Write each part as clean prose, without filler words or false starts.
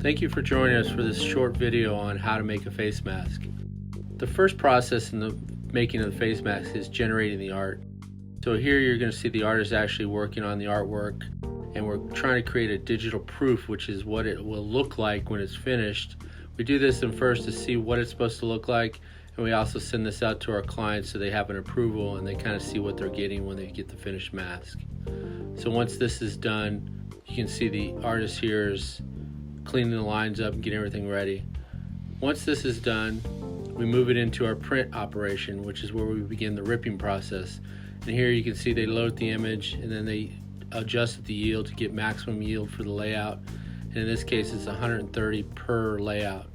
Thank you for joining us for this short video on how to make a face mask. The first process in the making of the face mask is generating the art. So here you're going to see the artist actually working on the artwork, and we're trying to create a digital proof, which is what it will look like when it's finished. We do this first to see what it's supposed to look like, and we also send this out to our clients so they have an approval and they kind of see what they're getting when they get the finished mask. So once this is done, you can see the artist here is cleaning the lines up and getting everything ready. Once this is done, we move it into our print operation, which is where we begin the ripping process. And here you can see they load the image and then they adjust the yield to get maximum yield for the layout. And in this case, it's 130 per layout.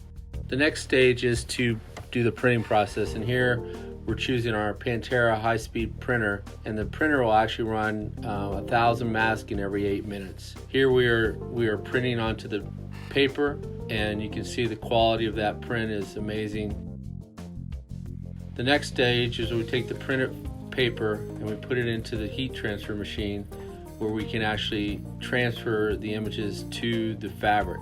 The next stage is to do the printing process, and here we're choosing our Pantera high-speed printer, and the printer will actually run 1,000 masks in every 8 minutes. Here we are printing onto the paper, and you can see the quality of that print is amazing. The next stage is we take the printed paper and we put it into the heat transfer machine, where we can actually transfer the images to the fabric.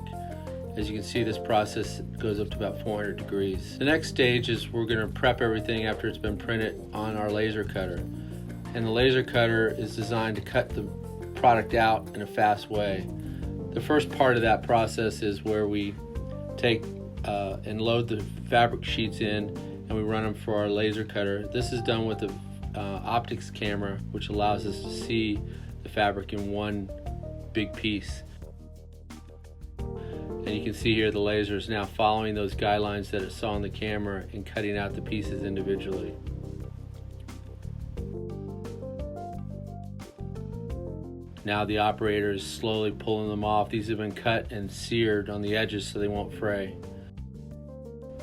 As you can see, this process goes up to about 400 degrees. The next stage is we're going to prep everything after it's been printed on our laser cutter. And the laser cutter is designed to cut the product out in a fast way. The first part of that process is where we take and load the fabric sheets in, and we run them for our laser cutter. This is done with the optics camera, which allows us to see the fabric in one big piece. And you can see here the laser is now following those guidelines that it saw on the camera and cutting out the pieces individually. Now the operator is slowly pulling them off. These have been cut and seared on the edges so they won't fray.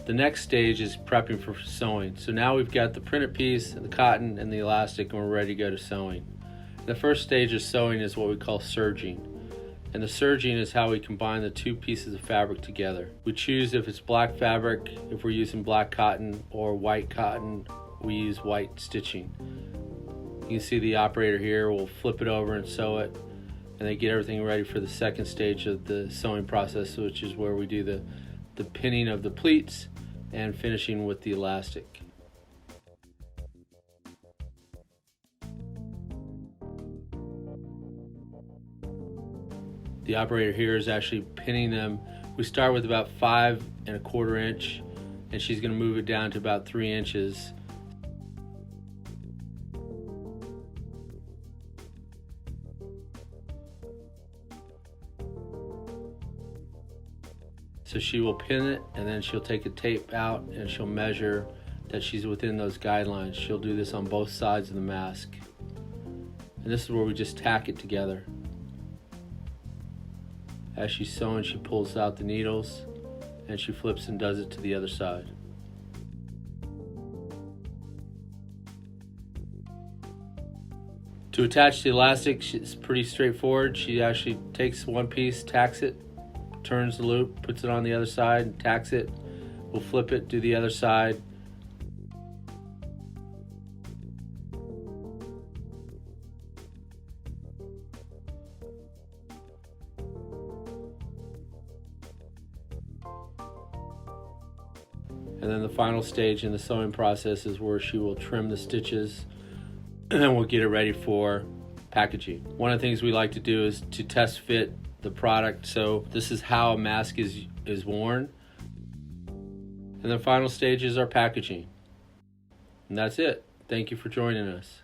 The next stage is prepping for sewing. So now we've got the printed piece, the cotton, and the elastic, and we're ready to go to sewing. The first stage of sewing is what we call serging. And the serging is how we combine the two pieces of fabric together. We choose if it's black fabric, if we're using black cotton, or white cotton, we use white stitching. You can see the operator here will flip it over and sew it, and they get everything ready for the second stage of the sewing process, which is where we do the pinning of the pleats and finishing with the elastic. The operator here is actually pinning them. We start with about 5 1/4 inch, and she's going to move it down to about 3 inches. So she will pin it, and then she'll take a tape out and she'll measure that she's within those guidelines. She'll do this on both sides of the mask. And this is where we just tack it together. As she's sewing, she pulls out the needles and she flips and does it to the other side. To attach the elastic, it's pretty straightforward. She actually takes one piece, tacks it, turns the loop, puts it on the other side, and tacks it. We'll flip it, do the other side. And then the final stage in the sewing process is where she will trim the stitches and we'll get it ready for packaging. One of the things we like to do is to test fit the product. So this is how a mask is worn. And the final stage is our packaging. And that's it. Thank you for joining us.